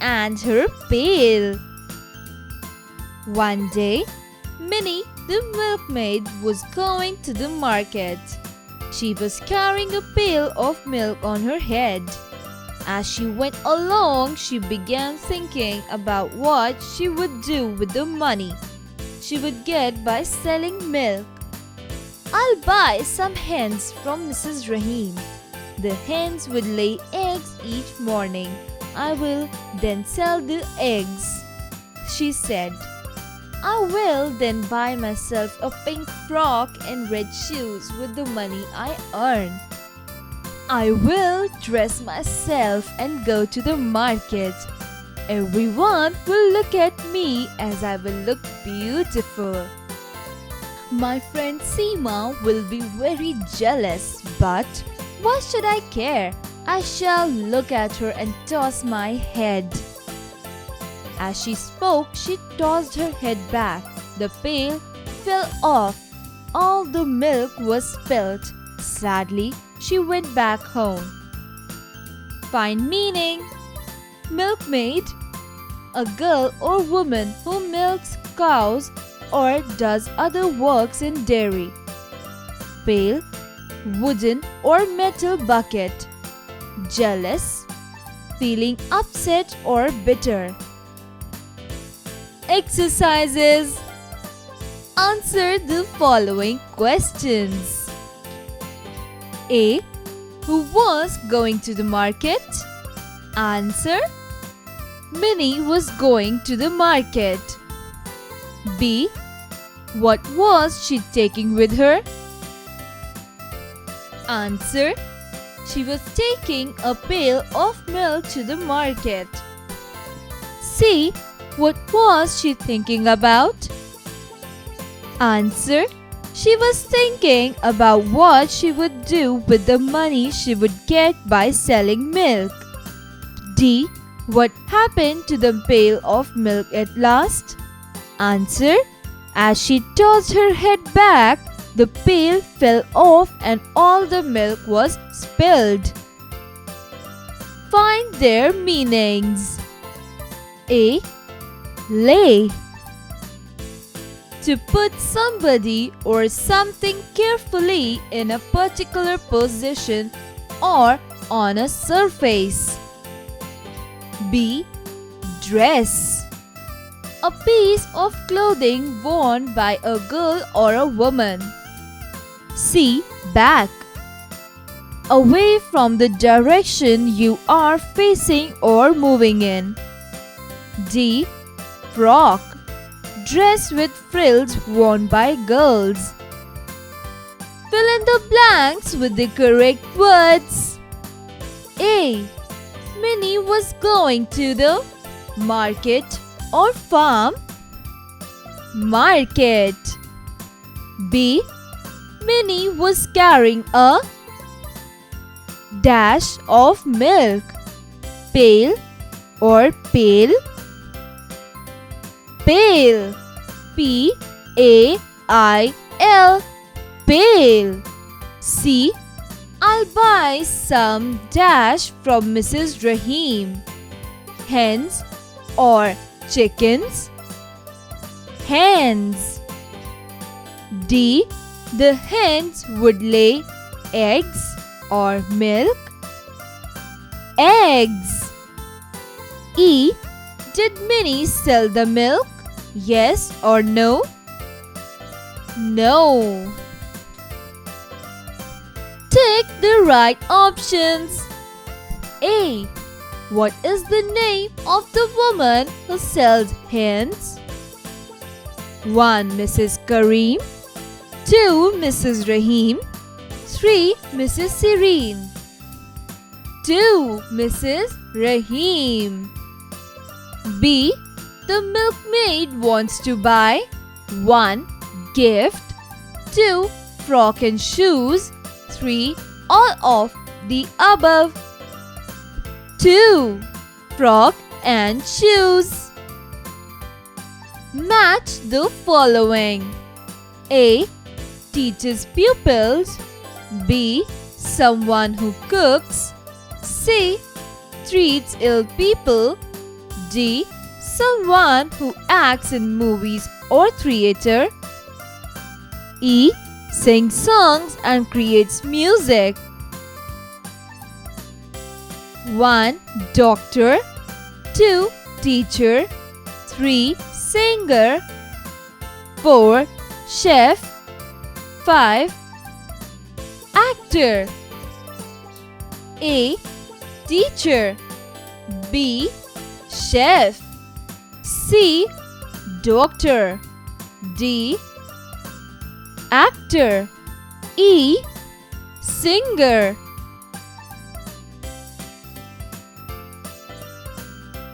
and her pail. One day, Minnie, the milkmaid, was going to the market. She was carrying a pail of milk on her head. As she went along, she began thinking about what she would do with the money she would get by selling milk. "I'll buy some hens from Mrs. Rahim. The hens would lay eggs each morning. I will then sell the eggs," she said. "I will then buy myself a pink frock and red shoes with the money I earn. I will dress myself and go to the market. Everyone will look at me as I will look beautiful. My friend Seema will be very jealous, but why should I care? I shall look at her and toss my head." As she spoke, she tossed her head back. The pail fell off. All the milk was spilt. Sadly, she went back home. Find meaning. Milkmaid, a girl or woman who milks cows or does other works in dairy. Pail, wooden or metal bucket. Jealous, feeling upset or bitter. Exercises. Answer the following questions. A. Who was going to the market? Answer. Minnie was going to the market. B. What was she taking with her? Answer. She was taking a pail of milk to the market. C. What was she thinking about? Answer. She was thinking about what she would do with the money she would get by selling milk. D. What happened to the pail of milk at last? Answer. As she tossed her head back, the pail fell off and all the milk was spilled. Find their meanings. A. Lay. To put somebody or something carefully in a particular position or on a surface. B. Dress. A piece of clothing worn by a girl or a woman. C. Back. Away from the direction you are facing or moving in. D. Frock. Dress with frills worn by girls. Fill in the blanks with the correct words. A. Minnie was going to the market or farm. Market. B. Minnie was carrying a dash of milk. Pail or pail. Pail. P-A-I-L. Pail. C. I'll buy some dash from Mrs. Rahim. Hens or chickens. Hens. D. The hens would lay eggs or milk. Eggs. E. Did Minnie sell the milk? Yes or no? No. Take the right options. A. What is the name of the woman who sells hens? 1. Mrs. Kareem. 2. Mrs. Rahim. 3. Mrs. Sireen. 2. Mrs. Rahim. B. The milkmaid wants to buy 1. Gift. 2. Frock and shoes. 3. All of the above. 2. Frock and shoes. Match the following. A. Teaches pupils. B. Someone who cooks. C. Treats ill people. D. Someone who acts in movies or theater. E. Sings songs and creates music. 1. Doctor. 2. Teacher. 3. Singer. 4. Chef. 5. Actor. A. Teacher. B. Chef. C. Doctor. D. Actor. E. Singer.